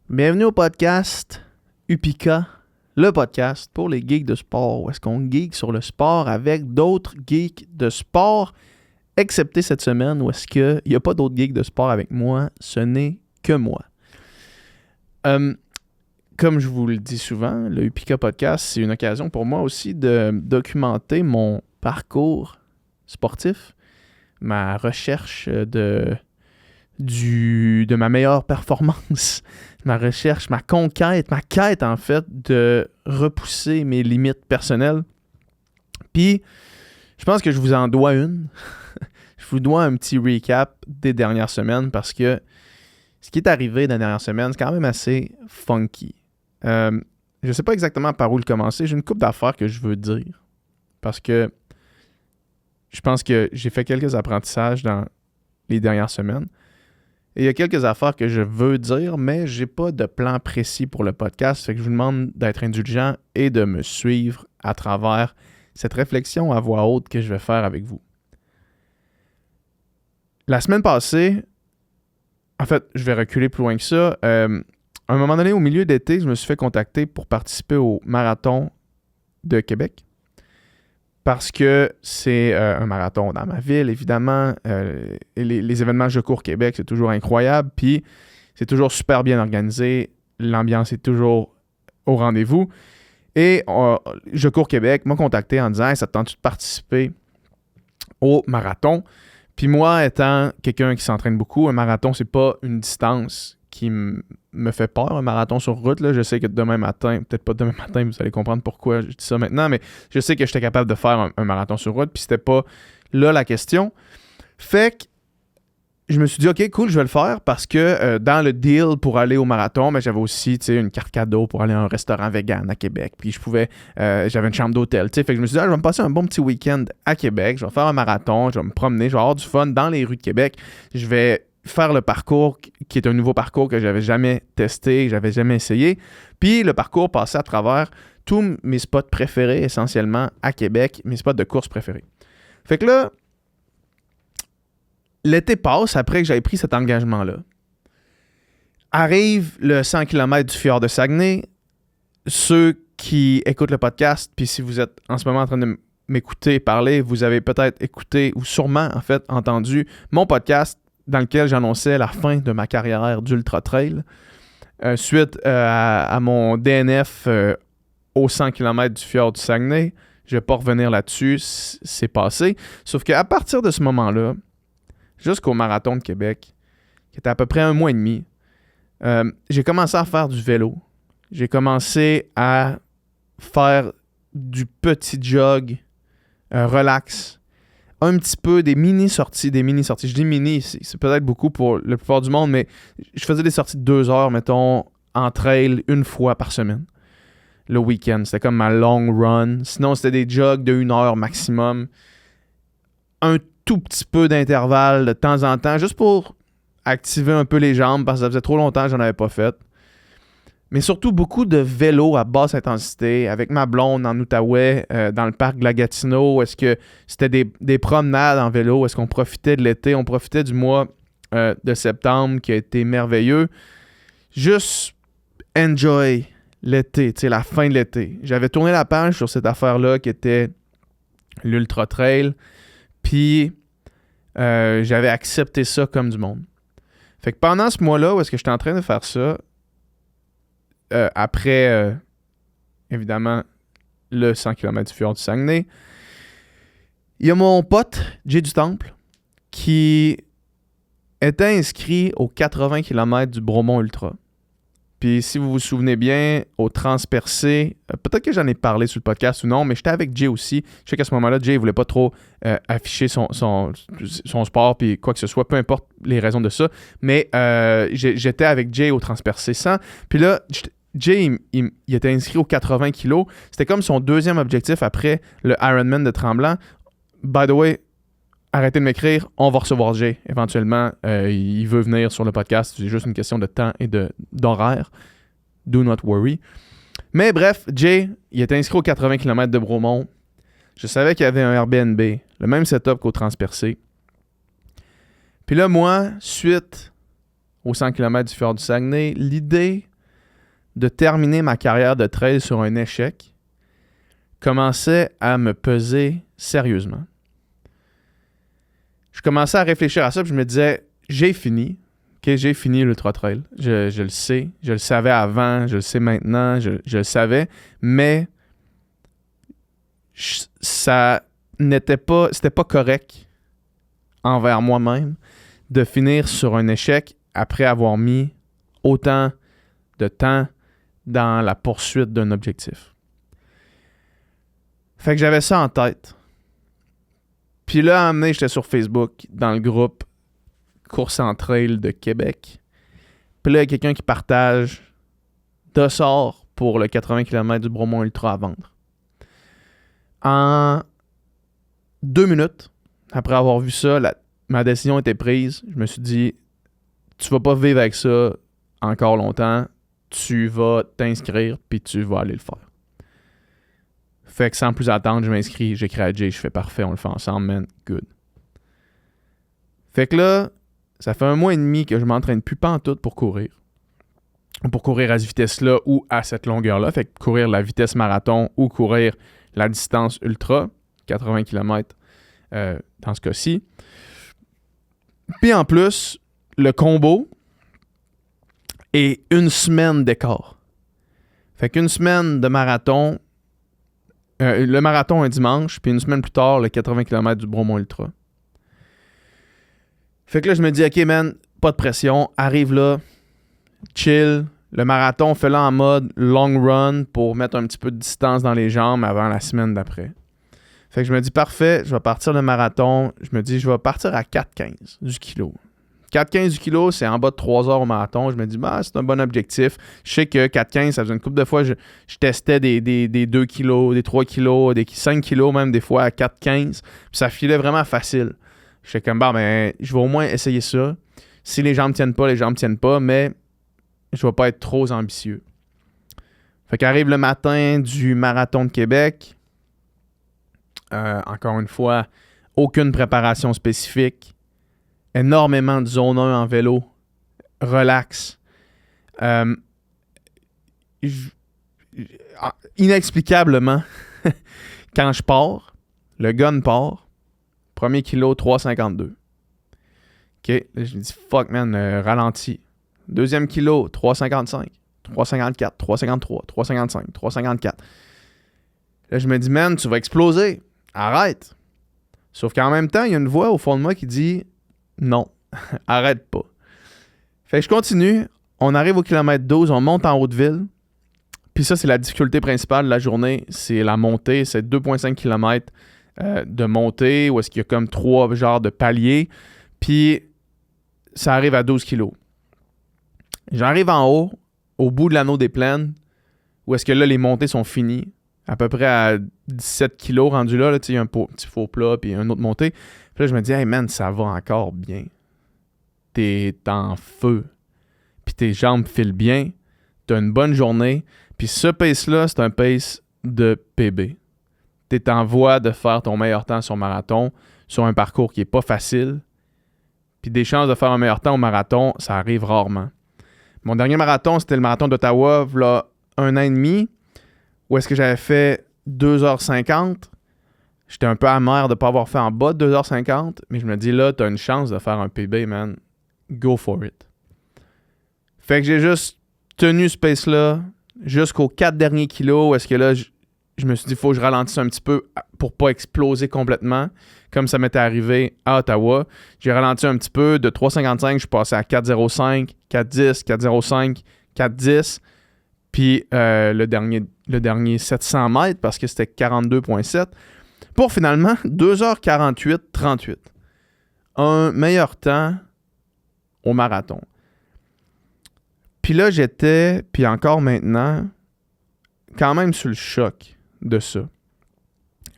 Bienvenue au podcast Upika, le podcast pour les geeks de sport, où est-ce qu'on geek sur le sport avec d'autres geeks de sport, excepté cette semaine où est-ce qu'il n'y a pas d'autres geeks de sport avec moi, ce n'est que moi. Comme je vous le dis souvent, le Upika podcast, c'est une occasion pour moi aussi de documenter mon parcours sportif, ma recherche de ma meilleure performance, ma recherche, ma quête en fait de repousser mes limites personnelles. Puis, je pense que je vous en dois une. Je vous dois un petit recap des dernières semaines parce que ce qui est arrivé dans les dernières semaines, c'est quand même assez funky. Je ne sais pas exactement par où le commencer. J'ai une couple d'affaires que je veux dire parce que je pense que j'ai fait quelques apprentissages dans les dernières semaines. Et il y a quelques affaires que je veux dire, mais j'ai pas de plan précis pour le podcast. Fait que je vous demande d'être indulgent et de me suivre à travers cette réflexion à voix haute que je vais faire avec vous. La semaine passée, en fait, je vais reculer plus loin que ça. À un moment donné, au milieu d'été, je me suis fait contacter pour participer au marathon de Québec. Parce que c'est un marathon dans ma ville, évidemment. Les événements Je cours Québec, c'est toujours incroyable. Puis, c'est toujours super bien organisé. L'ambiance est toujours au rendez-vous. Et Je cours Québec m'a contacté en disant hey, « ça te tente-tu de participer au marathon? » Puis moi, étant quelqu'un qui s'entraîne beaucoup, un marathon, c'est pas une distance qui me fait peur, un marathon sur route. Là. Je sais que demain matin, peut-être pas demain matin, vous allez comprendre pourquoi je dis ça maintenant, mais je sais que j'étais capable de faire un marathon sur route, puis c'était pas là la question. Fait que je me suis dit, OK, cool, je vais le faire parce que dans le deal pour aller au marathon, ben, j'avais aussi une carte cadeau pour aller à un restaurant vegan à Québec. Puis je pouvais, j'avais une chambre d'hôtel. Fait que je me suis dit, je vais me passer un bon petit week-end à Québec. Je vais faire un marathon, je vais me promener, je vais avoir du fun dans les rues de Québec. Je vais faire le parcours qui est un nouveau parcours que j'avais jamais testé, que j'avais jamais essayé. Puis le parcours passait à travers tous mes spots préférés, essentiellement à Québec, mes spots de course préférés. Fait que là, l'été passe après que j'avais pris cet engagement-là. Arrive le 100 km du fjord de Saguenay. Ceux qui écoutent le podcast, puis si vous êtes en ce moment en train de m'écouter parler, vous avez peut-être écouté ou sûrement en fait entendu mon podcast dans lequel j'annonçais la fin de ma carrière d'Ultra Trail suite à mon DNF au 100 km du fjord du Saguenay. Je ne vais pas revenir là-dessus, c'est passé. Sauf qu'à partir de ce moment-là, jusqu'au marathon de Québec, qui était à peu près 1 mois et demi, j'ai commencé à faire du vélo. J'ai commencé à faire du petit jog relax. Un petit peu des mini-sorties. Je dis mini, c'est peut-être beaucoup pour la plupart du monde, mais je faisais des sorties de 2 heures, mettons, en trail 1 fois par semaine. Le week-end, c'était comme ma long run. Sinon, c'était des jogs de 1 heure maximum. Un tout petit peu d'intervalle de temps en temps, juste pour activer un peu les jambes, parce que ça faisait trop longtemps que j'en avais pas fait. Mais surtout beaucoup de vélo à basse intensité avec ma blonde en Outaouais, dans le parc de la Gatineau. Est-ce que c'était des promenades en vélo? Est-ce qu'on profitait de l'été? On profitait du mois de septembre qui a été merveilleux. Juste enjoy l'été, tu sais, la fin de l'été. J'avais tourné la page sur cette affaire-là qui était l'Ultra Trail. Puis j'avais accepté ça comme du monde. Fait que pendant ce mois-là où est-ce que j'étais en train de faire ça, après, évidemment, le 100 km du fjord du Saguenay, il y a mon pote, Jay du Temple, qui était inscrit aux 80 km du Bromont Ultra. Puis si vous vous souvenez bien, au Transpercé, peut-être que j'en ai parlé sur le podcast ou non, mais j'étais avec Jay aussi. Je sais qu'à ce moment-là, Jay ne voulait pas trop afficher son sport puis quoi que ce soit, peu importe les raisons de ça. Mais j'étais avec Jay au Transpercé 100. Puis là, Jay, il était inscrit aux 80 kilos. C'était comme son deuxième objectif après le Ironman de Tremblant. By the way, arrêtez de m'écrire, on va recevoir Jay éventuellement. Il veut venir sur le podcast. C'est juste une question de temps et d'horaire. Do not worry. Mais bref, Jay, il était inscrit aux 80 km de Bromont. Je savais qu'il y avait un Airbnb, le même setup qu'au Transpercé. Puis là, moi, suite aux 100 km du fjord du Saguenay, l'idée de terminer ma carrière de trail sur un échec commençait à me peser sérieusement. Je commençais à réfléchir à ça, puis je me disais, j'ai fini. Okay, j'ai fini l'Ultra Trail. Je le sais. Je le savais avant, je le sais maintenant, je le savais. Mais c'était pas correct envers moi-même de finir sur un échec après avoir mis autant de temps dans la poursuite d'un objectif. Fait que j'avais ça en tête. Puis là, à un moment donné, j'étais sur Facebook, dans le groupe Course en trail de Québec. Puis là, il y a quelqu'un qui partage de sort pour le 80 km du Bromont Ultra à vendre. En 2 minutes, après avoir vu ça, ma décision était prise. Je me suis dit, tu vas pas vivre avec ça encore longtemps. Tu vas t'inscrire, puis tu vas aller le faire. Fait que sans plus attendre, je m'inscris, j'écris à Jay, je fais parfait, on le fait ensemble, man, good. Fait que là, ça fait 1 mois et demi que je m'entraîne plus pantoute pour courir. Pour courir à cette vitesse-là ou à cette longueur-là. Fait que courir la vitesse marathon ou courir la distance ultra, 80 km dans ce cas-ci. Puis en plus, le combo est 1 semaine d'écart. Fait qu'une semaine de marathon, le marathon un dimanche, puis 1 semaine plus tard, le 80 km du Bromont Ultra. Fait que là, je me dis, OK, man, pas de pression, arrive là, chill. Le marathon, fais-le en mode long run pour mettre un petit peu de distance dans les jambes avant la semaine d'après. Fait que je me dis, parfait, je vais partir le marathon. Je me dis, je vais partir à 4,15 du kilo. 4,15 du kilo, c'est en bas de 3 heures au marathon. Je me dis, c'est un bon objectif. Je sais que 4,15, ça faisait une couple de fois, je testais des 2 kilos, des 3 kilos, des 5 kilos même des fois à 4,15. Puis ça filait vraiment facile. J'étais comme, je vais au moins essayer ça. Si les jambes tiennent pas, les jambes tiennent pas, mais je vais pas être trop ambitieux. Fait qu'arrive le matin du marathon de Québec. Encore une fois, aucune préparation spécifique. Énormément de zone 1 en vélo. Relax. Inexplicablement, quand je pars, le gun part. Premier kilo, 3,52. OK, là, je me dis, fuck, man, ralenti. Deuxième kilo, 3,55. 3,54, 3,53, 3,55, 3,54. Là, je me dis, man, tu vas exploser. Arrête. Sauf qu'en même temps, il y a une voix au fond de moi qui dit, non, arrête pas. Fait que je continue. On arrive au kilomètre 12, on monte en haute ville. Puis ça, c'est la difficulté principale de la journée. C'est la montée. C'est 2,5 km de montée où est-ce qu'il y a comme 3 genres de paliers. Puis ça arrive à 12 kilos. J'arrive en haut, au bout de l'anneau des plaines, où est-ce que là, les montées sont finies. À peu près à 17 kilos rendu là, il y a un petit faux plat puis une autre montée. Puis là, je me dis, hey man, ça va encore bien. T'es en feu. Puis tes jambes filent bien. T'as une bonne journée. Puis ce pace-là, c'est un pace de PB. T'es en voie de faire ton meilleur temps sur marathon, sur un parcours qui est pas facile. Puis des chances de faire un meilleur temps au marathon, ça arrive rarement. Mon dernier marathon, c'était le marathon d'Ottawa, là, 1 an et demi, où est-ce que j'avais fait 2h50. J'étais un peu amer de ne pas avoir fait en bas de 2h50, mais je me dis, là, t'as une chance de faire un PB, man. Go for it. Fait que j'ai juste tenu ce pace-là jusqu'aux 4 derniers kilos, où est-ce que là, je me suis dit, il faut que je ralentisse un petit peu pour pas exploser complètement, comme ça m'était arrivé à Ottawa. J'ai ralenti un petit peu. De 3,55, je suis passé à 4,05, 4,10, 4,05, 4,10. Puis le dernier 700 mètres, parce que c'était 42,7. Pour finalement 2h48,38. Un meilleur temps au marathon. Puis là, j'étais, puis encore maintenant, quand même sous le choc de ça.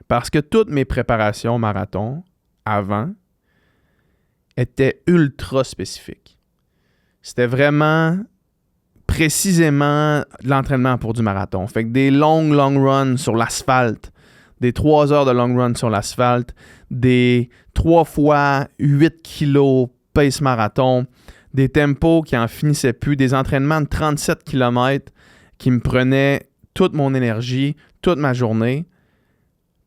Parce que toutes mes préparations au marathon, avant, étaient ultra spécifiques. C'était vraiment précisément de l'entraînement pour du marathon. Fait que des long runs sur l'asphalte, des 3 heures de long run sur l'asphalte, des 3 fois 8 kilos pace marathon, des tempos qui en finissaient plus, des entraînements de 37 km qui me prenait toute mon énergie, toute ma journée,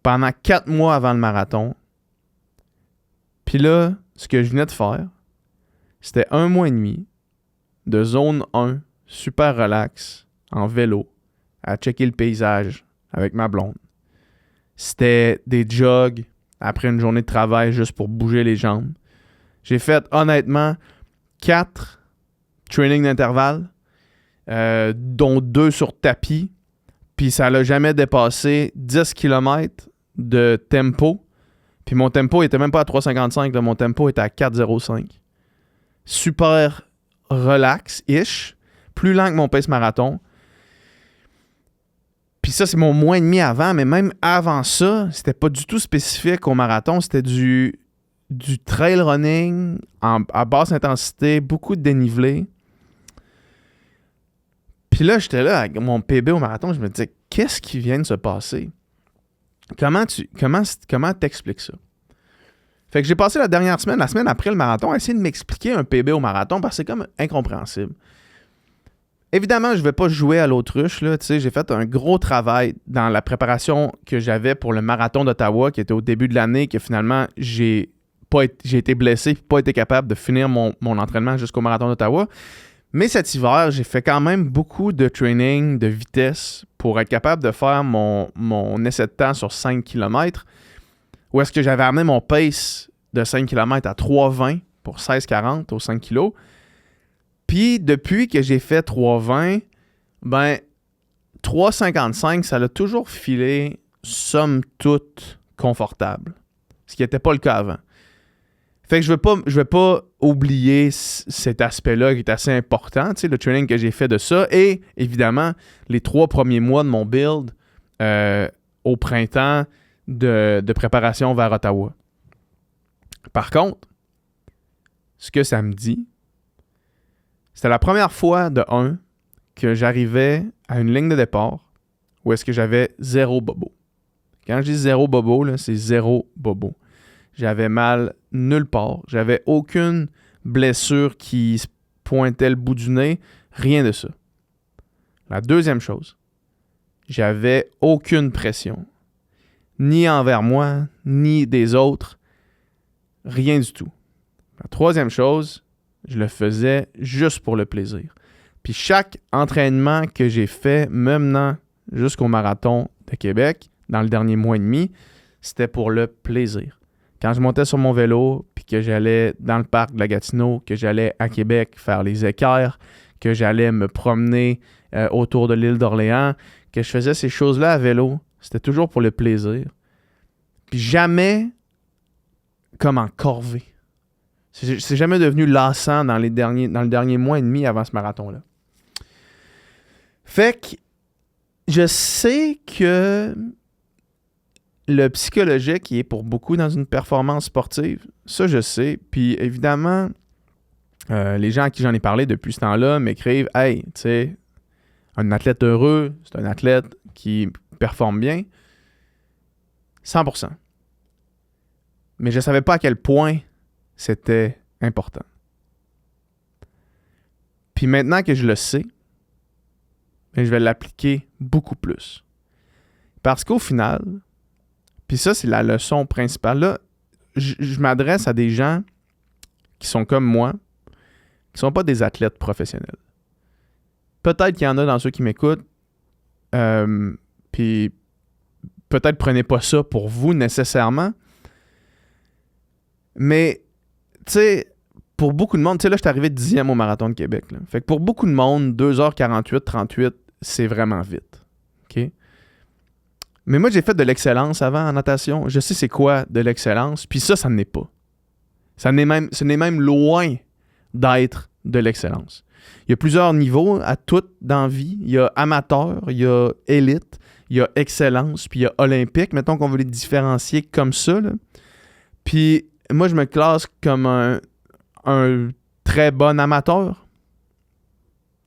pendant 4 mois avant le marathon. Puis là, ce que je venais de faire, c'était 1 mois et demi de zone 1, super relax, en vélo, à checker le paysage avec ma blonde. C'était des jogs après une journée de travail juste pour bouger les jambes. J'ai fait honnêtement 4 trainings d'intervalle, dont 2 sur tapis. Puis ça l'a jamais dépassé 10 km de tempo. Puis mon tempo était même pas à 3,55, là, mon tempo était à 4,05. Super relax-ish. Plus lent que mon pace marathon. Puis ça, c'est mon mois et demi avant, mais même avant ça, c'était pas du tout spécifique au marathon. C'était du trail running à basse intensité, beaucoup de dénivelé. Puis là, j'étais là avec mon PB au marathon, je me disais, qu'est-ce qui vient de se passer? Comment t'expliques ça? Fait que j'ai passé la semaine après le marathon, à essayer de m'expliquer un PB au marathon parce que c'est comme incompréhensible. Évidemment, je ne vais pas jouer à l'autruche. Là, j'ai fait un gros travail dans la préparation que j'avais pour le marathon d'Ottawa qui était au début de l'année, que finalement, j'ai été blessé et pas été capable de finir mon entraînement jusqu'au marathon d'Ottawa. Mais cet hiver, j'ai fait quand même beaucoup de training de vitesse pour être capable de faire mon essai de temps sur 5 km. Où est-ce que j'avais amené mon pace de 5 km à 3,20 pour 16,40 au 5 kg. Puis depuis que j'ai fait 3,20, 3,55, ça l'a toujours filé, somme toute, confortable. Ce qui n'était pas le cas avant. Fait que je vais pas oublier cet aspect-là qui est assez important, le training que j'ai fait de ça. Et évidemment, les 3 premiers mois de mon build au printemps de préparation vers Ottawa. Par contre, ce que ça me dit, c'était la première fois que j'arrivais à une ligne de départ où est-ce que j'avais 0 bobo. Quand je dis 0 bobo, là, c'est 0 bobo. J'avais mal nulle part. J'avais aucune blessure qui se pointait le bout du nez. Rien de ça. La deuxième chose, j'avais aucune pression. Ni envers moi, ni des autres. Rien du tout. La troisième chose, je le faisais juste pour le plaisir. Puis chaque entraînement que j'ai fait, menant jusqu'au marathon de Québec, dans le dernier mois et demi, c'était pour le plaisir. Quand je montais sur mon vélo, puis que j'allais dans le parc de la Gatineau, que j'allais à Québec faire les équerres, que j'allais me promener autour de l'île d'Orléans, que je faisais ces choses-là à vélo, c'était toujours pour le plaisir. Puis jamais comme en corvée. C'est jamais devenu lassant dans le dernier mois et demi avant ce marathon-là. Fait que je sais que le psychologique qui est pour beaucoup dans une performance sportive, ça je sais. Puis évidemment, les gens à qui j'en ai parlé depuis ce temps-là m'écrivent « Hey, tu sais, un athlète heureux, c'est un athlète qui performe bien. » 100%. Mais je ne savais pas à quel point c'était important. Puis maintenant que je le sais, je vais l'appliquer beaucoup plus. Parce qu'au final, puis ça, c'est la leçon principale. Là, je m'adresse à des gens qui sont comme moi, qui ne sont pas des athlètes professionnels. Peut-être qu'il y en a dans ceux qui m'écoutent, puis peut-être prenez pas ça pour vous nécessairement, mais tu sais, pour beaucoup de monde, tu sais, là, je suis arrivé 10e au Marathon de Québec. Là. Fait que pour beaucoup de monde, 2h48, 38, c'est vraiment vite. OK? Mais moi, j'ai fait de l'excellence avant en natation. Je sais c'est quoi de l'excellence, puis ça n'est pas. Ce n'est même loin d'être de l'excellence. Il y a plusieurs niveaux à tout dans la vie. Il y a amateur, il y a élite, il y a excellence, puis il y a olympique. Mettons qu'on veut les différencier comme ça. Là. Puis moi, je me classe comme un très bon amateur.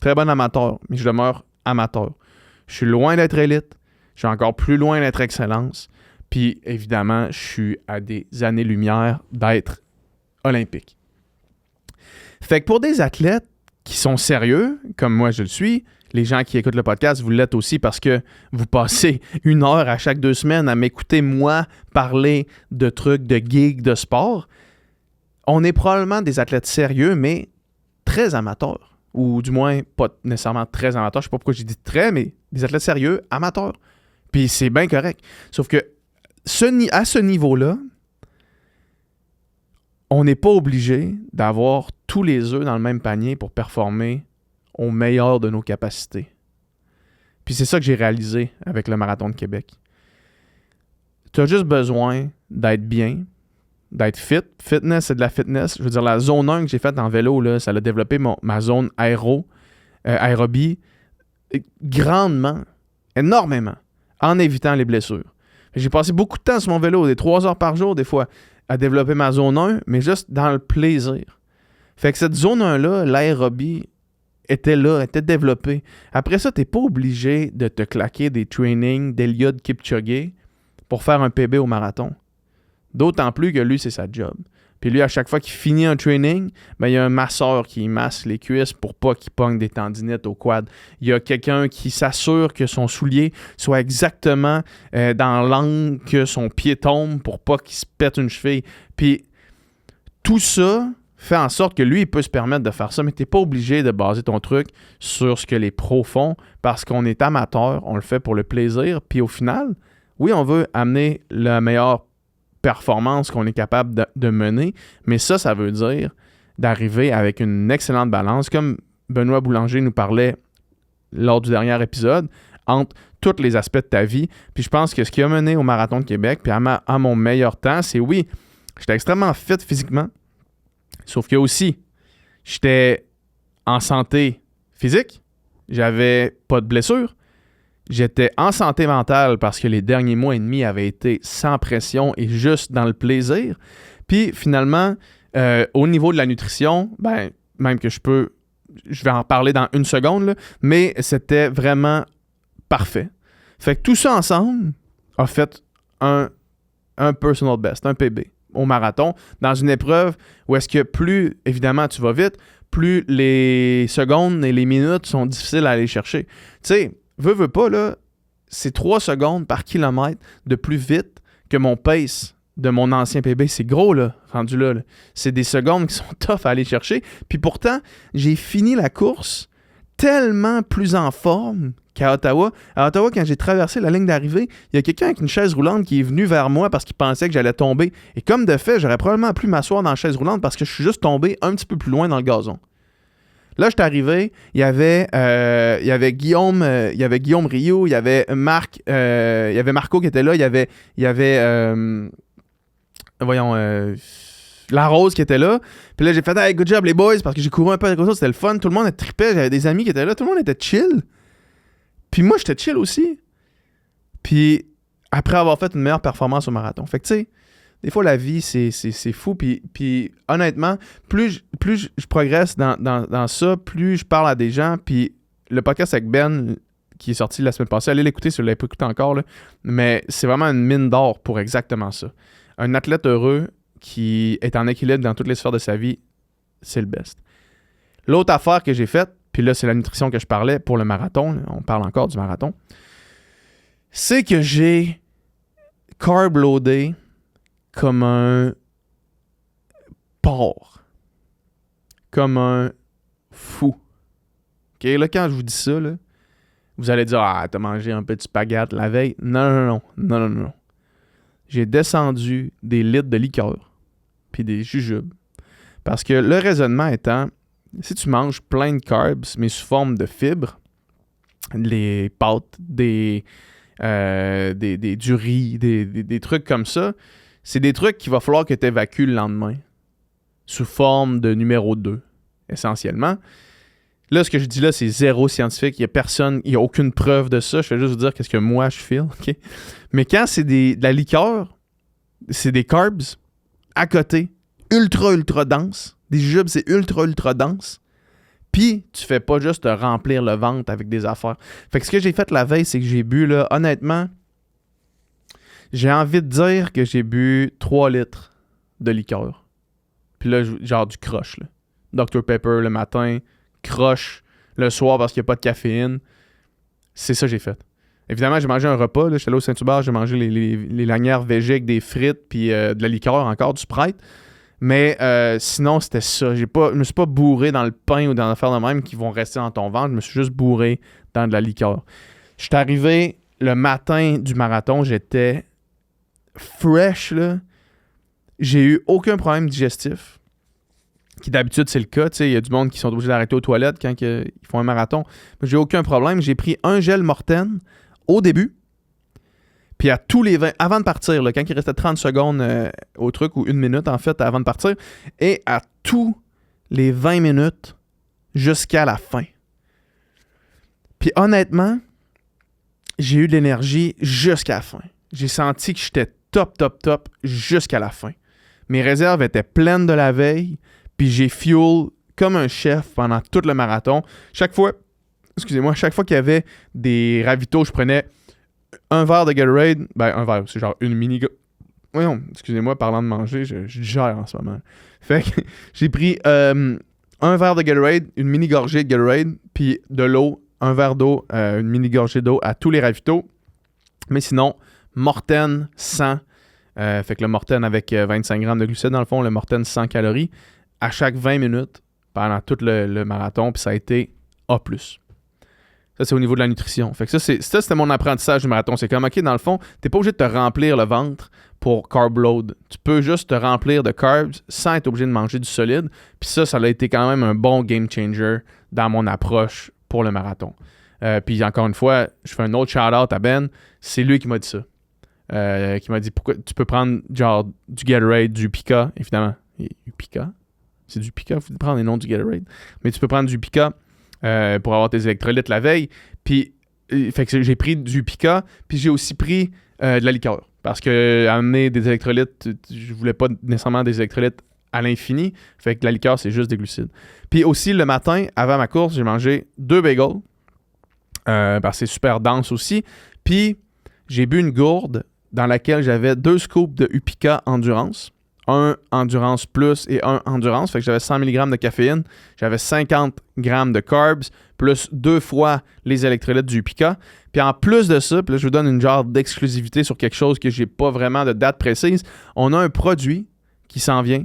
Très bon amateur, mais je demeure amateur. Je suis loin d'être élite. Je suis encore plus loin d'être excellence. Puis évidemment, je suis à des années-lumière d'être olympique. Fait que pour des athlètes qui sont sérieux, comme moi je le suis, les gens qui écoutent le podcast, vous l'êtes aussi parce que vous passez 1 heure à chaque 2 semaines à m'écouter, moi, parler de trucs, de gigs, de sport. On est probablement des athlètes sérieux, mais très amateurs. Ou du moins, pas nécessairement très amateurs. Je sais pas pourquoi j'ai dit très, mais des athlètes sérieux, amateurs. Puis c'est bien correct. Sauf que à ce niveau-là, on n'est pas obligé d'avoir tous les œufs dans le même panier pour performer au meilleur de nos capacités. Puis c'est ça que j'ai réalisé avec le Marathon de Québec. Tu as juste besoin d'être bien, d'être fit. Fitness, c'est de la fitness. Je veux dire, la zone 1 que j'ai faite en vélo, là, ça a développé ma zone aérobie grandement, énormément, en évitant les blessures. J'ai passé beaucoup de temps sur mon vélo, des 3 heures par jour des fois, à développer ma zone 1, mais juste dans le plaisir. Fait que cette zone 1-là, l'aérobie, était là, était développée. Après ça, t'es pas obligé de te claquer des trainings d'Eliud Kipchoge pour faire un PB au marathon. D'autant plus que lui, c'est sa job. Puis lui, à chaque fois qu'il finit un training, ben, il y a un masseur qui masse les cuisses pour pas qu'il pogne des tendinites au quad. Il y a quelqu'un qui s'assure que son soulier soit exactement dans l'angle que son pied tombe pour pas qu'il se pète une cheville. Puis tout ça fait en sorte que lui, il peut se permettre de faire ça, mais t'es pas obligé de baser ton truc sur ce que les pros font parce qu'on est amateur, on le fait pour le plaisir. Puis au final, oui, on veut amener la meilleure performance qu'on est capable de mener, mais ça veut dire d'arriver avec une excellente balance, comme Benoît Boulanger nous parlait lors du dernier épisode, entre tous les aspects de ta vie. Puis je pense que ce qui a mené au Marathon de Québec, puis à mon meilleur temps, c'est oui, j'étais extrêmement fit physiquement, sauf que aussi, j'étais en santé physique, j'avais pas de blessure, j'étais en santé mentale parce que les derniers mois et demi avaient été sans pression et juste dans le plaisir. Puis finalement, au niveau de la nutrition, ben même que je vais en parler dans 1 seconde, là, mais c'était vraiment parfait. Fait que tout ça ensemble a fait un personal best, un PB au marathon, dans une épreuve où est-ce que plus, évidemment, tu vas vite, plus les secondes et les minutes sont difficiles à aller chercher. Tu sais, veux pas, là, c'est 3 secondes par kilomètre de plus vite que mon pace de mon ancien PB. C'est gros, là, rendu là. C'est des secondes qui sont tough à aller chercher. Puis pourtant, j'ai fini la course tellement plus en forme qu'à Ottawa. À Ottawa, quand j'ai traversé la ligne d'arrivée, il y a quelqu'un avec une chaise roulante qui est venu vers moi parce qu'il pensait que j'allais tomber. Et comme de fait, j'aurais probablement pu m'asseoir dans la chaise roulante parce que je suis juste tombé un petit peu plus loin dans le gazon. Là, je suis arrivé, il y avait Guillaume Rioux, il y avait Marc, il y avait Marco qui était là, il y avait Larose qui était là. Puis là, j'ai fait « Hey, good job les boys » parce que j'ai couru un peu avec eux autres, c'était le fun, tout le monde trippait, j'avais des amis qui étaient là, tout le monde était chill. Puis moi, j'étais chill aussi. Puis après avoir fait une meilleure performance au marathon. Fait que tu sais, des fois, la vie, c'est fou. Puis honnêtement, plus je progresse dans ça, plus je parle à des gens. Puis le podcast avec Ben, qui est sorti la semaine passée, allez l'écouter si vous ne l'avez pas écouté encore. Là. Mais c'est vraiment une mine d'or pour exactement ça. Un athlète heureux qui est en équilibre dans toutes les sphères de sa vie, c'est le best. L'autre affaire que j'ai faite, puis là, c'est la nutrition que je parlais pour le marathon. Là, on parle encore du marathon. C'est que j'ai carb loadé comme un porc. Comme un fou. OK, là, quand je vous dis ça, là, vous allez dire « Ah, t'as mangé un petit spaghetti la veille. » Non. J'ai descendu des litres de liqueur puis des jujubes. Parce que le raisonnement étant, si tu manges plein de carbs, mais sous forme de fibres, les pâtes, du riz, des trucs comme ça, c'est des trucs qu'il va falloir que tu évacues le lendemain, sous forme de numéro 2, essentiellement. Là, ce que je dis là, c'est zéro scientifique. Il n'y a aucune preuve de ça. Je vais juste vous dire qu'est-ce que moi, je feel. Okay? Mais quand c'est de la liqueur, c'est des carbs à côté, ultra dense. Des jujubes, c'est ultra dense. Puis, tu fais pas juste te remplir le ventre avec des affaires. Fait que ce que j'ai fait la veille, c'est que j'ai bu, là, honnêtement, j'ai envie de dire que j'ai bu 3 litres de liqueur. Puis là, genre du crush, là. Dr Pepper le matin, crush le soir parce qu'il n'y a pas de caféine. C'est ça que j'ai fait. Évidemment, j'ai mangé un repas. J'étais allé au Saint-Hubert, j'ai mangé les lanières végé avec des frites puis de la liqueur encore, du Sprite. Mais sinon, c'était ça. Je me suis pas bourré dans le pain ou dans l'affaire de même qui vont rester dans ton ventre. Je me suis juste bourré dans de la liqueur. Je suis arrivé le matin du marathon. J'étais fresh, là. J'ai eu aucun problème digestif. Qui d'habitude, c'est le cas. Il y a du monde qui sont obligés d'arrêter aux toilettes quand ils font un marathon. Mais j'ai aucun problème. J'ai pris un gel Morten au début. Puis à tous les 20, avant de partir, là, quand il restait 30 secondes au truc, ou 1 minute en fait, avant de partir, et à tous les 20 minutes jusqu'à la fin. Puis honnêtement, j'ai eu de l'énergie jusqu'à la fin. J'ai senti que j'étais top jusqu'à la fin. Mes réserves étaient pleines de la veille, puis j'ai fuel comme un chef pendant tout le marathon. Chaque fois qu'il y avait des ravitaux, je prenais un verre de Gatorade, un verre, c'est genre une mini... Voyons, excusez-moi, parlant de manger, je gère en ce moment. Fait que j'ai pris un verre de Gatorade, une mini gorgée de Gatorade, puis de l'eau, un verre d'eau, une mini gorgée d'eau à tous les ravitaux. Mais sinon, Morten 100, fait que le Morten avec 25 grammes de glucides dans le fond, le Morten 100 calories, à chaque 20 minutes pendant tout le marathon, puis ça a été A+. Ça, c'est au niveau de la nutrition. Fait que c'était mon apprentissage du marathon. C'est comme, OK, dans le fond, t'es pas obligé de te remplir le ventre pour carb load. Tu peux juste te remplir de carbs sans être obligé de manger du solide. Puis ça a été quand même un bon game changer dans mon approche pour le marathon. Puis encore une fois, je fais un autre shout-out à Ben. C'est lui qui m'a dit ça. Qui m'a dit, pourquoi tu peux prendre genre du Gatorade, du Pika, évidemment. Pika? C'est du Pika, il faut prendre les noms du Gatorade. Mais tu peux prendre du Pika pour avoir tes électrolytes la veille. Puis, fait que j'ai pris du Pika, puis j'ai aussi pris de la liqueur. Parce que amener des électrolytes, je voulais pas nécessairement des électrolytes à l'infini. Fait que la liqueur, c'est juste des glucides. Puis aussi, le matin, avant ma course, j'ai mangé 2 bagels. Parce que c'est super dense aussi. Puis, j'ai bu une gourde dans laquelle j'avais 2 scoops de Upika Endurance. Un Endurance Plus et un Endurance. Fait que j'avais 100 mg de caféine. J'avais 50 g de carbs, plus 2 fois les électrolytes du Upika. Puis en plus de ça, puis là, je vous donne une genre d'exclusivité sur quelque chose que j'ai pas vraiment de date précise. On a un produit qui s'en vient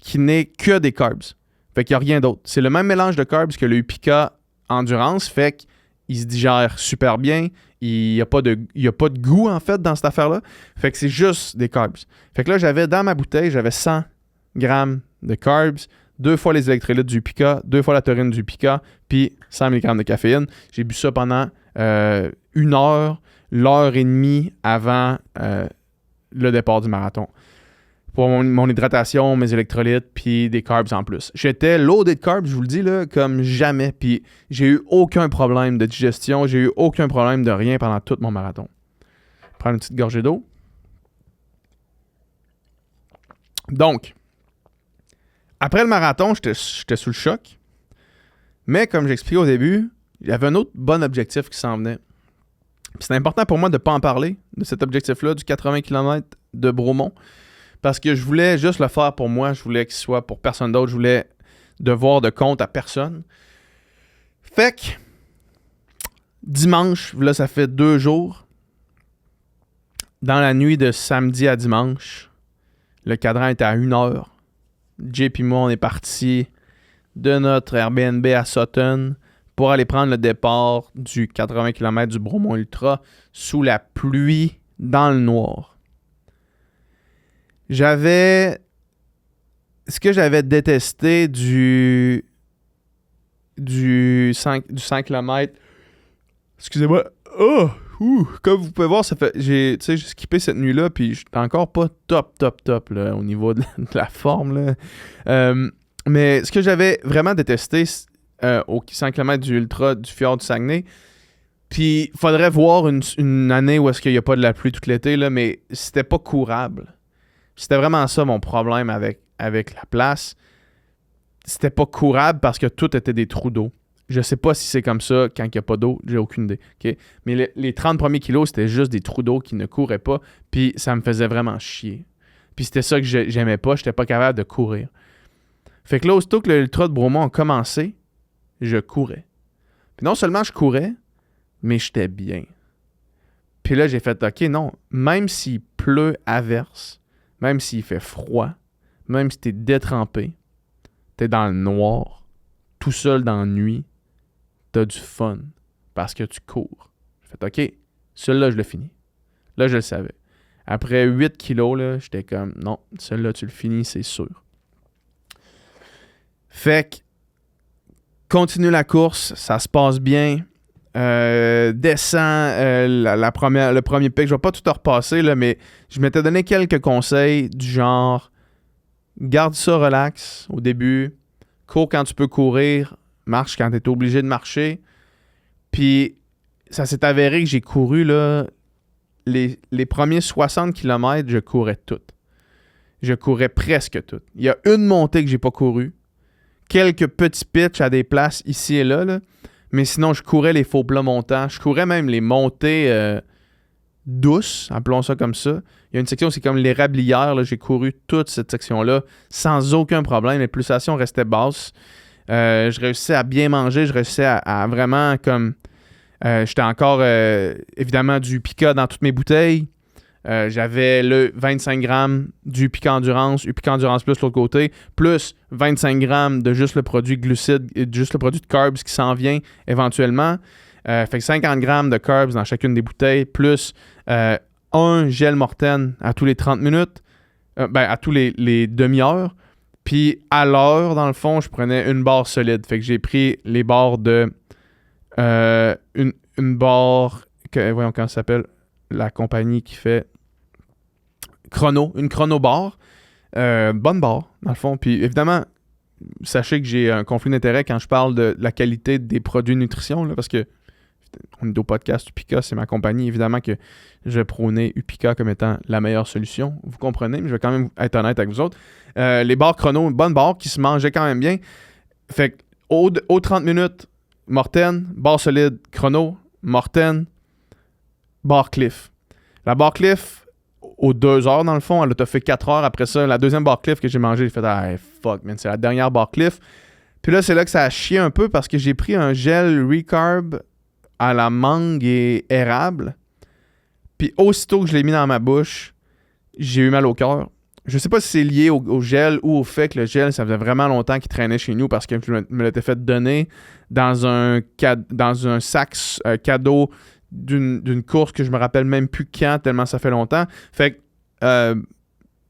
qui n'est que des carbs. Fait qu'il n'y a rien d'autre. C'est le même mélange de carbs que le Upika Endurance. Fait qu'il se digère super bien. Il n'y a pas de goût, en fait, dans cette affaire-là. Fait que c'est juste des carbs. Fait que là, dans ma bouteille, j'avais 100 grammes de carbs, 2 fois les électrolytes du Pika, 2 fois la taurine du Pika, puis 100 mg de caféine. J'ai bu ça pendant 1 heure, l'heure et demie avant le départ du marathon. Pour mon hydratation, mes électrolytes, puis des carbs en plus. J'étais loaded de carbs, je vous le dis, là, comme jamais. Puis j'ai eu aucun problème de digestion, j'ai eu aucun problème de rien pendant tout mon marathon. Prendre une petite gorgée d'eau. Donc, après le marathon, j'étais sous le choc. Mais comme j'expliquais au début, il y avait un autre bon objectif qui s'en venait. Puis c'est important pour moi de ne pas en parler, de cet objectif-là, du 80 km de Bromont. Parce que je voulais juste le faire pour moi. Je voulais qu'il soit pour personne d'autre. Je voulais devoir de compte à personne. Fait que, dimanche, là, ça fait 2 jours. Dans la nuit de samedi à dimanche, le cadran était à 1 heure. Jay et moi, on est partis de notre Airbnb à Sutton pour aller prendre le départ du 80 km du Bromont Ultra sous la pluie dans le noir. Ce que j'avais détesté du 5 km. Excusez-moi. Comme vous pouvez voir, j'ai skippé cette nuit-là, puis j'étais encore pas top là, au niveau de la forme. Là. Mais ce que j'avais vraiment détesté au 100 km du Ultra du fjord du Saguenay, puis il faudrait voir une année où est-ce qu'il n'y a pas de la pluie tout l'été, là, mais c'était pas courable. C'était vraiment ça mon problème avec la place. C'était pas courable parce que tout était des trous d'eau. Je sais pas si c'est comme ça quand il n'y a pas d'eau, j'ai aucune idée. Okay? Mais les 30 premiers kilos, c'était juste des trous d'eau qui ne couraient pas, puis ça me faisait vraiment chier. Puis c'était ça que j'aimais pas, j'étais pas capable de courir. Fait que là, aussitôt que l'Ultra de Bromont a commencé, je courais. Puis non seulement je courais, mais j'étais bien. Puis là, j'ai fait, OK, non, même s'il pleut à verse, même s'il fait froid, même si t'es détrempé, t'es dans le noir, tout seul dans la nuit, t'as du fun parce que tu cours. J'ai fait, OK, celui-là, je l'ai fini. Là, je le savais. Après 8 kilos, là, j'étais comme, non, celui-là, tu le finis, c'est sûr. Fait que, continue la course, ça se passe bien. Descends le premier pic. Je vais pas tout repasser, là, mais je m'étais donné quelques conseils du genre, garde ça relax au début, cours quand tu peux courir, marche quand tu es obligé de marcher. Puis, ça s'est avéré que j'ai couru, là, les premiers 60 km, je courais tout. Je courais presque tout. Il y a une montée que j'ai pas couru. Quelques petits pitchs à des places ici et là, mais sinon, je courais les faux plats montants. Je courais même les montées douces, appelons ça comme ça. Il y a une section, c'est comme l'érablière. Là. J'ai couru toute cette section-là sans aucun problème. Les pulsations restaient basses. Je réussissais à bien manger. Je réussissais à vraiment comme... j'étais encore, évidemment, du Upica dans toutes mes bouteilles. J'avais le 25 grammes du Upica Endurance, Upica Endurance Plus l'autre côté, plus 25 grammes de juste le produit glucides, juste le produit de carbs qui s'en vient éventuellement. Fait que 50 grammes de carbs dans chacune des bouteilles, plus un gel Morten à tous les 30 minutes, à tous les demi-heures. Puis à l'heure, dans le fond, je prenais une barre solide. Fait que j'ai pris les barres de... une barre... voyons comment ça s'appelle. La compagnie qui fait une chrono bar. Bonne barre, dans le fond. Puis évidemment, sachez que j'ai un conflit d'intérêt quand je parle de la qualité des produits de nutrition, là, parce que on est au podcast Upica, c'est ma compagnie. Évidemment que je vais prôner Upica comme étant la meilleure solution. Vous comprenez, mais je vais quand même être honnête avec vous autres. Les barres chrono, une bonne barre qui se mangeait quand même bien. Fait que au 30 minutes, Morten, barre solide, chrono, Morten, barre Cliff. La barre Cliff, aux 2 heures dans le fond, elle t'a fait 4 heures. Après ça, la deuxième barre Cliff que j'ai mangée, j'ai fait « fuck, man, c'est la dernière barre Cliff. » Puis là, c'est là que ça a chié un peu parce que j'ai pris un gel Recarb à la mangue et érable. Puis aussitôt que je l'ai mis dans ma bouche, j'ai eu mal au cœur. Je sais pas si c'est lié au gel ou au fait que le gel, ça faisait vraiment longtemps qu'il traînait chez nous parce que je me l'étais fait donner dans un sac cadeau d'une course que je me rappelle même plus quand, tellement ça fait longtemps. Fait que,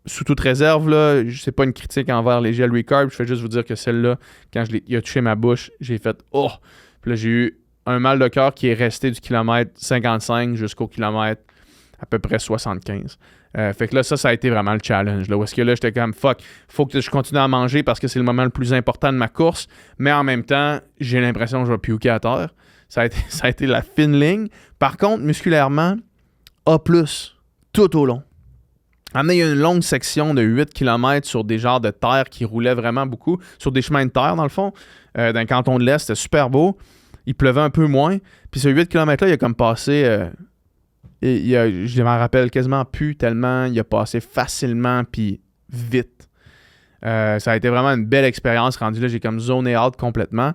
sous toute réserve, là, c'est pas une critique envers les gels Recarb, je fais juste vous dire que celle-là, quand il a touché ma bouche, j'ai fait « Oh! » Puis là, j'ai eu un mal de cœur qui est resté du kilomètre 55 jusqu'au kilomètre à peu près 75. Fait que là, ça a été vraiment le challenge. Là, où est-ce que là, j'étais comme « Fuck, faut que je continue à manger parce que c'est le moment le plus important de ma course. » Mais en même temps, j'ai l'impression que je vais puker à terre. Ça a été la fine ligne. Par contre, musculairement, A+, tout au long. Il y a une longue section de 8 km sur des genres de terre qui roulaient vraiment beaucoup, sur des chemins de terre, dans le fond. Dans le canton de l'Est, c'était super beau. Il pleuvait un peu moins. Puis ce 8 km-là, il a comme passé... je m'en rappelle quasiment plus tellement il a passé facilement puis vite. Ça a été vraiment une belle expérience. Rendu là, j'ai comme zoné out complètement.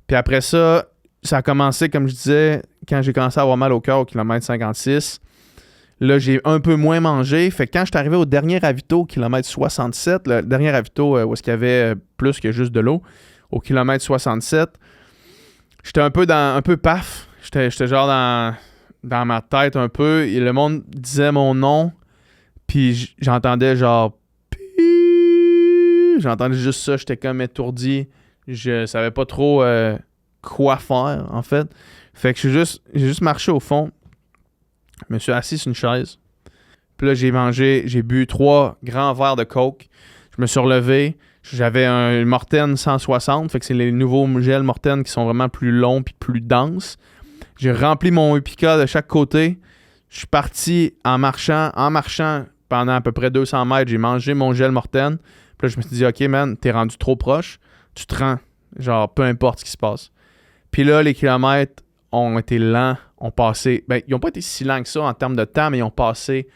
Puis après ça... Ça a commencé, comme je disais, quand j'ai commencé à avoir mal au cœur au kilomètre 56. Là, j'ai un peu moins mangé. Fait que quand je suis arrivé au dernier ravito, au kilomètre 67, le dernier ravito où est-ce qu'il y avait plus que juste de l'eau, au kilomètre 67, j'étais un peu paf. J'étais genre dans ma tête un peu. Et le monde disait mon nom. Puis j'entendais genre... J'entendais juste ça. J'étais comme étourdi. Je savais pas trop... quoi faire, en fait. Fait que j'ai juste marché au fond. Je me suis assis sur une chaise. Puis là, j'ai bu 3 grands verres de Coke. Je me suis relevé. J'avais un Morten 160. Fait que c'est les nouveaux gels Morten qui sont vraiment plus longs puis plus denses. J'ai rempli mon Upica de chaque côté. Je suis parti en marchant. En marchant pendant à peu près 200 mètres, j'ai mangé mon gel Morten. Puis là, je me suis dit, OK, man, t'es rendu trop proche. Tu te rends. Genre, peu importe ce qui se passe. Puis là, les kilomètres ont été lents, ont passé... Ben, ils n'ont pas été si lents que ça en termes de temps, mais ils ont passé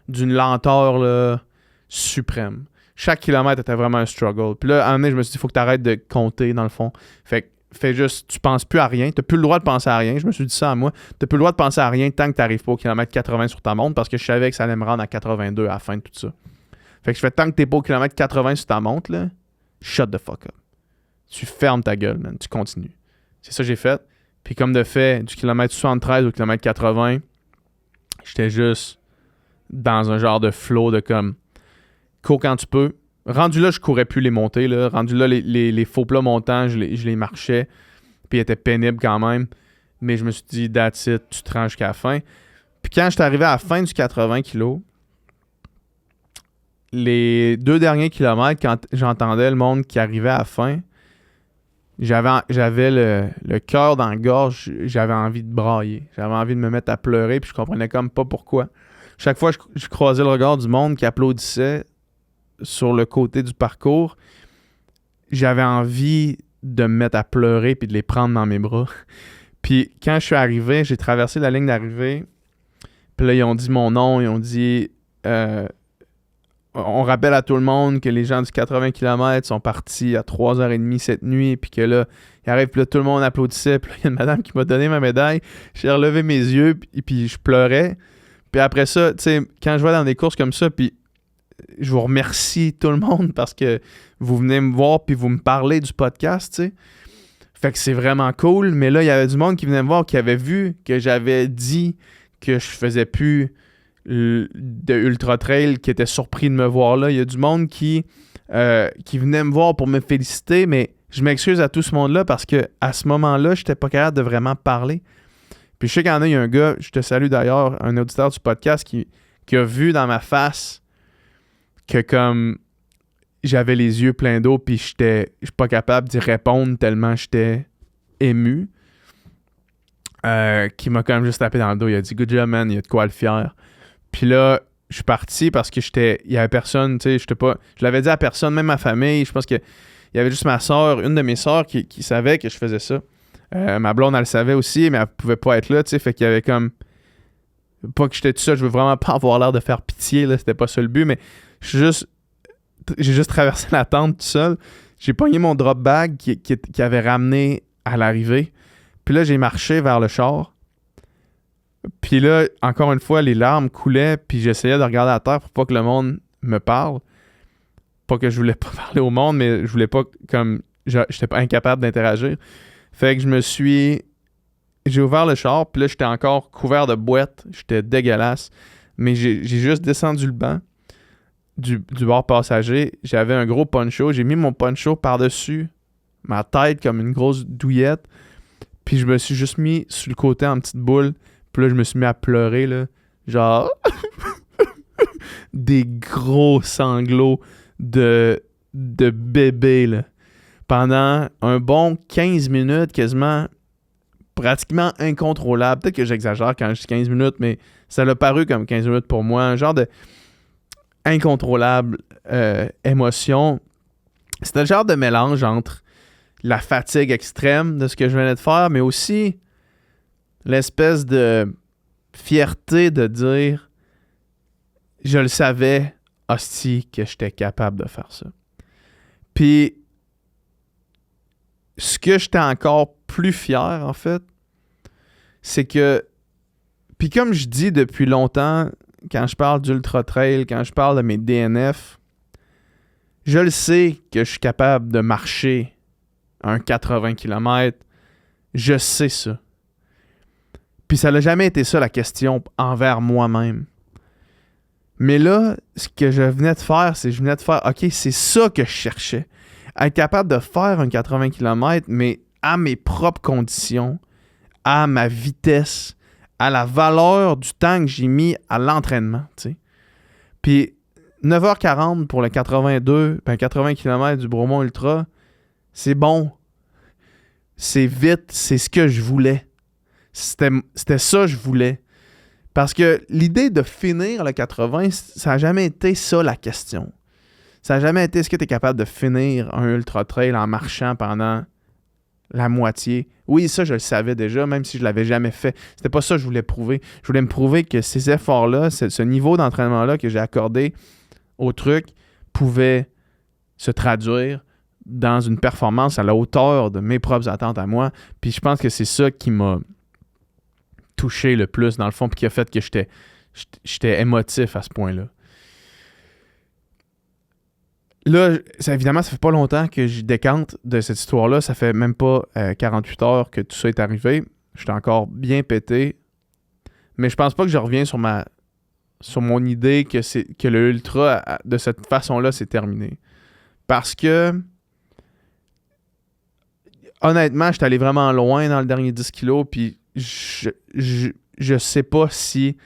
d'une lenteur là, suprême. Chaque kilomètre était vraiment un struggle. Puis là, à un moment donné, je me suis dit, il faut que tu arrêtes de compter, dans le fond. Fait que fais juste, tu penses plus à rien. Tu n'as plus le droit de penser à rien. Je me suis dit ça à moi. Tu n'as plus le droit de penser à rien tant que tu n'arrives pas au kilomètre 80 sur ta montre parce que je savais que ça allait me rendre à 82 à la fin de tout ça. Fait que je fais tant que tu n'es pas au kilomètre 80 sur ta montre, là, shut the fuck up. Tu fermes ta gueule, man. Tu continues. C'est ça que j'ai fait. Puis comme de fait, du kilomètre 73 au kilomètre 80, j'étais juste dans un genre de flow de comme cours quand tu peux. Rendu là, je courais plus les montées. Là. Rendu là, les faux plats montants, je les marchais. Puis ils étaient pénibles quand même. Mais je me suis dit, that's it, tu te rends jusqu'à la fin. Puis quand j'étais arrivé à la fin du 80 kilos, les 2 derniers kilomètres, quand j'entendais le monde qui arrivait à la fin, j'avais le cœur dans la gorge, j'avais envie de brailler. J'avais envie de me mettre à pleurer, puis je comprenais comme pas pourquoi. Chaque fois que je croisais le regard du monde qui applaudissait sur le côté du parcours, j'avais envie de me mettre à pleurer puis de les prendre dans mes bras. Puis quand je suis arrivé, j'ai traversé la ligne d'arrivée, puis là, ils ont dit mon nom, ils ont dit... on rappelle à tout le monde que les gens du 80 km sont partis à 3h30 cette nuit, puis que là, ils arrivent, puis là, tout le monde applaudissait, puis là, il y a une madame qui m'a donné ma médaille, j'ai relevé mes yeux, puis je pleurais. Puis après ça, tu sais, quand je vais dans des courses comme ça, puis je vous remercie tout le monde parce que vous venez me voir, puis vous me parlez du podcast, tu sais. Fait que c'est vraiment cool, mais là, il y avait du monde qui venait me voir, qui avait vu que j'avais dit que je faisais plus de Ultra Trail, qui était surpris de me voir là. Il y a du monde qui venait me voir pour me féliciter, mais je m'excuse à tout ce monde-là parce que à ce moment-là, je n'étais pas capable de vraiment parler. Puis je sais qu'il y en a, il y a un gars, je te salue d'ailleurs, un auditeur du podcast qui a vu dans ma face que comme j'avais les yeux pleins d'eau puis je suis pas capable d'y répondre tellement j'étais ému. Qui m'a quand même juste tapé dans le dos. Il a dit « Good job, man, il y a de quoi le fier. » Puis là, je suis parti parce que il y avait personne, tu sais, je l'avais dit à personne, même ma famille. Je pense qu'il y avait juste ma soeur, une de mes soeurs qui savait que je faisais ça. Ma blonde, elle le savait aussi, mais elle pouvait pas être là, tu sais, fait qu'il y avait comme... Pas que j'étais tout seul, je veux vraiment pas avoir l'air de faire pitié, là, c'était pas ça le but, mais j'ai juste traversé la tente tout seul. J'ai pogné mon drop bag qui avait ramené à l'arrivée. Puis là, j'ai marché vers le char. Puis là, encore une fois, les larmes coulaient, puis j'essayais de regarder à terre pour pas que le monde me parle. Pas que je voulais pas parler au monde, mais je voulais pas comme... J'étais pas incapable d'interagir. Fait que j'ai ouvert le char, puis là, j'étais encore couvert de boîtes. J'étais dégueulasse. Mais j'ai juste descendu le banc du bord passager. J'avais un gros poncho. J'ai mis mon poncho par-dessus ma tête comme une grosse douillette. Puis je me suis juste mis sur le côté en petite boule. Puis là, je me suis mis à pleurer, là. Genre... des gros sanglots de bébé, là. Pendant un bon 15 minutes, quasiment, pratiquement incontrôlable. Peut-être que j'exagère quand je dis 15 minutes, mais ça l'a paru comme 15 minutes pour moi. Un genre de incontrôlable émotion. C'était le genre de mélange entre la fatigue extrême de ce que je venais de faire, mais aussi l'espèce de fierté de dire je le savais, hostie, que j'étais capable de faire ça. Puis ce que j'étais encore plus fier, en fait, c'est que, puis comme je dis depuis longtemps, quand je parle d'Ultra Trail, quand je parle de mes DNF, je le sais que je suis capable de marcher un 80 km. Je sais ça. Puis ça n'a jamais été ça la question envers moi-même. Mais là, ce que je venais de faire, c'est que je venais de faire, OK, c'est ça que je cherchais. Être capable de faire un 80 km, mais à mes propres conditions, à ma vitesse, à la valeur du temps que j'ai mis à l'entraînement, tu sais. Puis 9h40 pour le 80 km du Bromont Ultra, c'est bon. C'est vite, c'est ce que je voulais. C'était ça que je voulais. Parce que l'idée de finir le 80, ça n'a jamais été ça la question. Ça n'a jamais été est-ce que tu es capable de finir un ultra trail en marchant pendant la moitié. Oui, ça, je le savais déjà, même si je ne l'avais jamais fait. C'était pas ça que je voulais prouver. Je voulais me prouver que ces efforts-là, ce niveau d'entraînement-là que j'ai accordé au truc pouvait se traduire dans une performance à la hauteur de mes propres attentes à moi. Puis je pense que c'est ça qui m'a touché le plus dans le fond, puis qui a fait que j'étais émotif à ce point-là. Là, évidemment, ça fait pas longtemps que je décante de cette histoire-là. Ça fait même pas 48 heures que tout ça est arrivé. J'étais encore bien pété. Mais je pense pas que je reviens sur mon idée que le ultra, de cette façon-là, c'est terminé. Parce que, honnêtement, j'étais allé vraiment loin dans le dernier 10 kilos, puis je sais pas si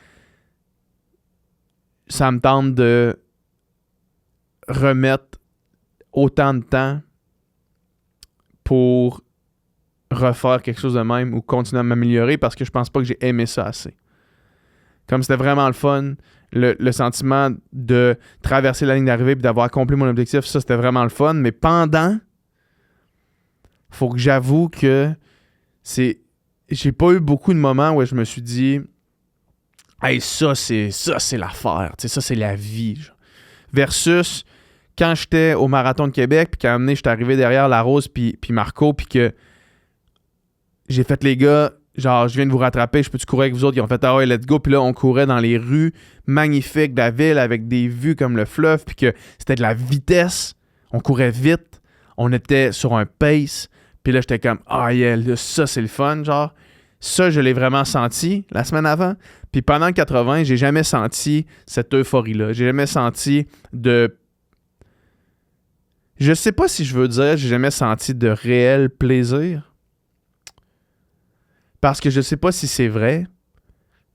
ça me tente de remettre autant de temps pour refaire quelque chose de même ou continuer à m'améliorer, parce que je pense pas que j'ai aimé ça assez. Comme c'était vraiment le fun, le sentiment de traverser la ligne d'arrivée et d'avoir accompli mon objectif, ça c'était vraiment le fun, mais pendant, faut que j'avoue que j'ai pas eu beaucoup de moments où je me suis dit hey, ça c'est l'affaire, ça c'est la vie. Genre. Versus quand j'étais au Marathon de Québec, puis qu'à un moment donné, j'étais arrivé derrière La Rose puis Marco, puis que j'ai fait les gars, genre, je viens de vous rattraper, je peux-tu courir avec vous autres? Ils ont fait, ah ouais, let's go. Puis là, on courait dans les rues magnifiques de la ville avec des vues comme le fleuve, puis que c'était de la vitesse. On courait vite. On était sur un pace. Puis là, j'étais comme, ah yeah, là, ça, c'est le fun, genre. Ça, je l'ai vraiment senti la semaine avant. Puis pendant le 80, j'ai jamais senti cette euphorie-là. J'ai jamais senti de... Je sais pas si je veux dire, j'ai jamais senti de réel plaisir. Parce que je sais pas si c'est vrai.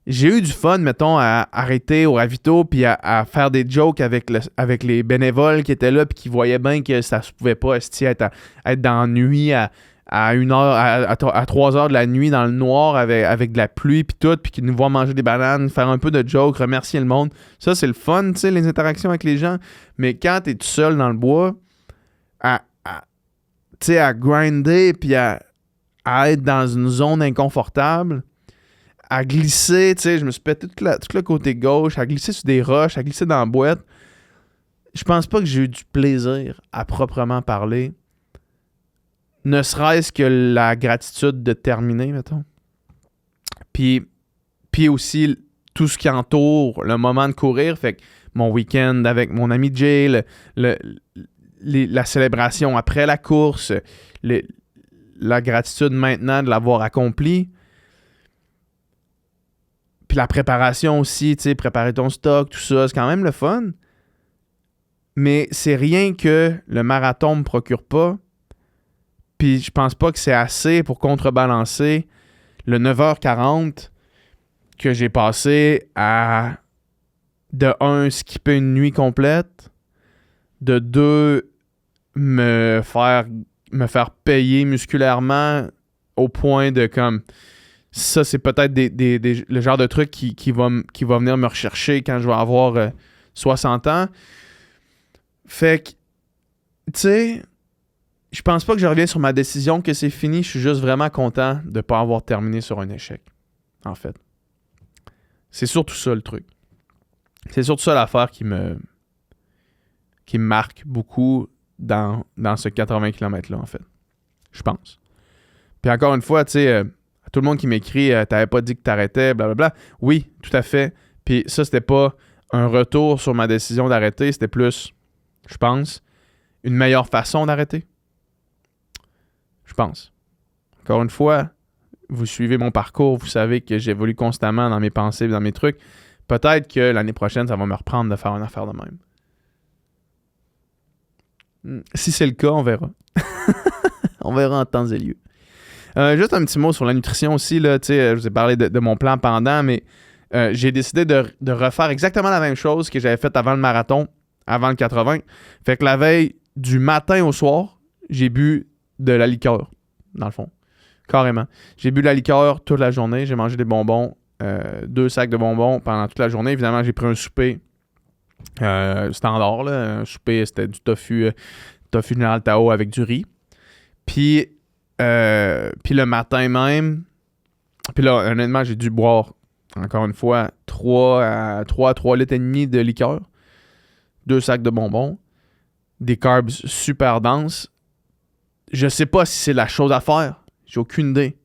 J'ai eu du fun, mettons, à arrêter au ravito puis à faire des jokes avec les bénévoles qui étaient là puis qui voyaient bien que ça se pouvait pas être dans la nuit à 1 heure, à 3 heures de la nuit dans le noir avec de la pluie puis tout, puis qui nous voient manger des bananes, faire un peu de jokes, remercier le monde. Ça, c'est le fun, tu sais, les interactions avec les gens. Mais quand t'es tout seul dans le bois, à grinder puis à être dans une zone inconfortable, à glisser, tu sais, je me suis pété tout le côté gauche, à glisser sur des roches, à glisser dans la boîte. Je pense pas que j'ai eu du plaisir à proprement parler. Ne serait-ce que la gratitude de terminer, mettons. Puis aussi tout ce qui entoure le moment de courir. Fait que mon week-end avec mon ami Jay, la célébration après la course, la gratitude maintenant de l'avoir accompli. Puis la préparation aussi, tu sais, préparer ton stock, tout ça, c'est quand même le fun. Mais c'est rien que le marathon me procure pas. Puis je pense pas que c'est assez pour contrebalancer le 9h40 que j'ai passé à, de 1, skipper une nuit complète, de 2, me faire payer musculairement au point de comme... Ça, c'est peut-être le genre de truc qui va venir me rechercher quand je vais avoir 60 ans. Fait que, tu sais, je pense pas que je reviens sur ma décision que c'est fini. Je suis juste vraiment content de pas avoir terminé sur un échec, en fait. C'est surtout ça, le truc. C'est surtout ça l'affaire qui me marque beaucoup dans ce 80 km-là, en fait. Je pense. Puis encore une fois, tu sais... tout le monde qui m'écrit « t'avais pas dit que t'arrêtais, blablabla ». Oui, tout à fait. Puis ça, c'était pas un retour sur ma décision d'arrêter. C'était plus, je pense, une meilleure façon d'arrêter. Je pense. Encore une fois, vous suivez mon parcours, vous savez que j'évolue constamment dans mes pensées et dans mes trucs. Peut-être que l'année prochaine, ça va me reprendre de faire une affaire de même. Si c'est le cas, on verra. On verra en temps et lieu. Juste un petit mot sur la nutrition aussi, là, je vous ai parlé de mon plan pendant, mais j'ai décidé de refaire exactement la même chose que j'avais fait avant le marathon, avant le 80. Fait que la veille, du matin au soir, j'ai bu de la liqueur, dans le fond. Carrément. J'ai bu de la liqueur toute la journée, j'ai mangé des bonbons, 2 sacs de bonbons pendant toute la journée. Évidemment, j'ai pris un souper standard, là. Un souper, c'était du tofu Général Tao avec du riz. Puis le matin même, puis là, honnêtement, j'ai dû boire, encore une fois, 3 à 3 litres et demi de liqueur, 2 sacs de bonbons, des carbs super denses, je sais pas si c'est la chose à faire. J'ai aucune idée.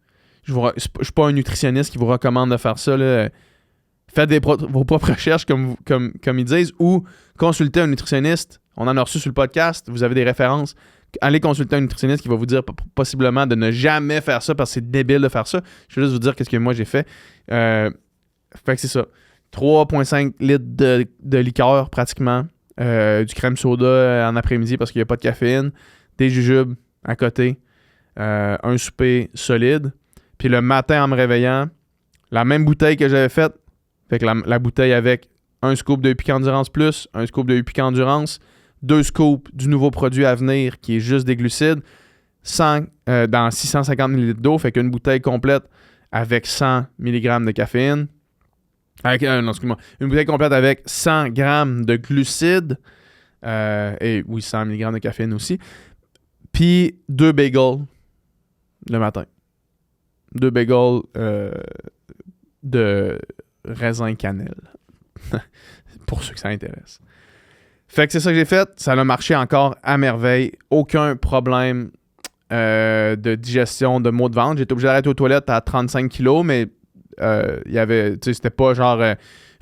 Je suis pas un nutritionniste qui vous recommande de faire ça, là. Faites vos propres recherches comme ils disent, ou consultez un nutritionniste. On en a reçu sur le podcast, vous avez des références. Allez consulter un nutritionniste qui va vous dire possiblement de ne jamais faire ça parce que c'est débile de faire ça. Je vais juste vous dire qu'est-ce que moi j'ai fait. Fait que c'est ça. 3,5 litres de liqueur pratiquement. Du crème soda en après-midi parce qu'il n'y a pas de caféine. Des jujubes à côté. Un souper solide. Puis le matin en me réveillant, la même bouteille que j'avais faite. Fait que la bouteille avec un scoop de Upica Endurance Plus, un scoop de Upica Endurance, 2 scoops du nouveau produit à venir qui est juste des glucides, dans 650 ml d'eau, fait qu'une bouteille complète avec 100 mg de caféine. Excuse-moi. Une bouteille complète avec 100 g de glucides, et oui, 100 mg de caféine aussi. Puis 2 bagels le matin. 2 bagels de raisin cannelle. Pour ceux que ça intéresse. Fait que c'est ça que j'ai fait. Ça a marché encore à merveille. Aucun problème de digestion, de maux de ventre. J'étais obligé d'arrêter aux toilettes à 35 kilos, mais il y avait, tu sais, c'était pas genre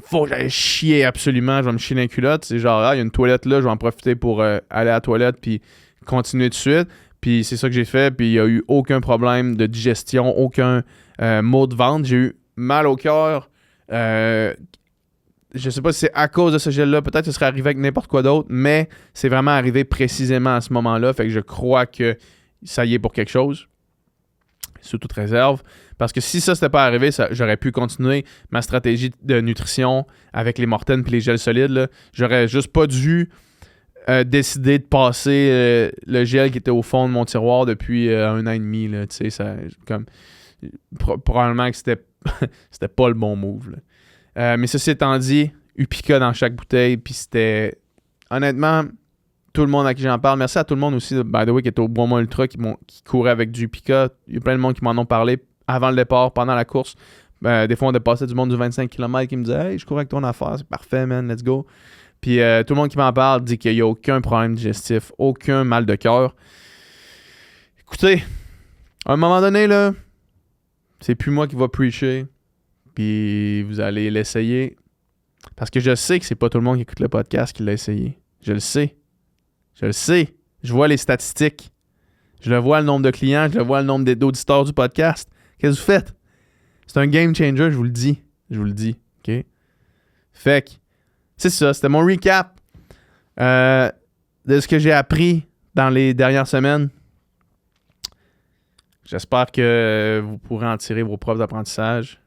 faut que j'aille chier absolument, je vais me chier dans les culottes. C'est genre, il y a une toilette là, je vais en profiter pour aller à la toilette puis continuer de suite. Puis c'est ça que j'ai fait, puis il n'y a eu aucun problème de digestion, aucun maux de ventre. J'ai eu mal au cœur. Je sais pas si c'est à cause de ce gel-là, peut-être que ce serait arrivé avec n'importe quoi d'autre, mais c'est vraiment arrivé précisément à ce moment-là, fait que je crois que ça y est pour quelque chose, sous toute réserve, parce que si ça s'était pas arrivé, j'aurais pu continuer ma stratégie de nutrition avec les Morten puis les gels solides, là. J'aurais juste pas dû décider de passer le gel qui était au fond de mon tiroir depuis 1 an et demi, là, tu sais, ça, comme, probablement que c'était pas le bon move, là. Mais ceci étant dit, Upica dans chaque bouteille, puis c'était honnêtement tout le monde à qui j'en parle. Merci à tout le monde aussi, by the way, qui était au Bois-Mont Ultra, qui courait avec du Upica. Il y a plein de monde qui m'en ont parlé avant le départ, pendant la course. Des fois, on dépassait du monde du 25 km qui me disait « Hey, je cours avec ton affaire, c'est parfait, man, let's go. » Puis tout le monde qui m'en parle dit qu'il n'y a aucun problème digestif, aucun mal de cœur. Écoutez, à un moment donné, là, c'est plus moi qui va preacher. Puis vous allez l'essayer. Parce que je sais que c'est pas tout le monde qui écoute le podcast qui l'a essayé. Je le sais. Je le sais. Je vois les statistiques. Je le vois le nombre de clients. Je le vois le nombre d'auditeurs du podcast. Qu'est-ce que vous faites? C'est un game changer, je vous le dis. Je vous le dis. OK? Fait que, c'est ça. C'était mon recap de ce que j'ai appris dans les dernières semaines. J'espère que vous pourrez en tirer vos propres apprentissages.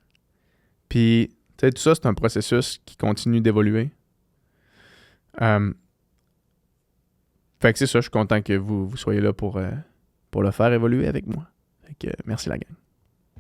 Puis, tu sais, tout ça, c'est un processus qui continue d'évoluer. Fait que c'est ça, je suis content que vous soyez là pour le faire évoluer avec moi. Fait que merci la gang.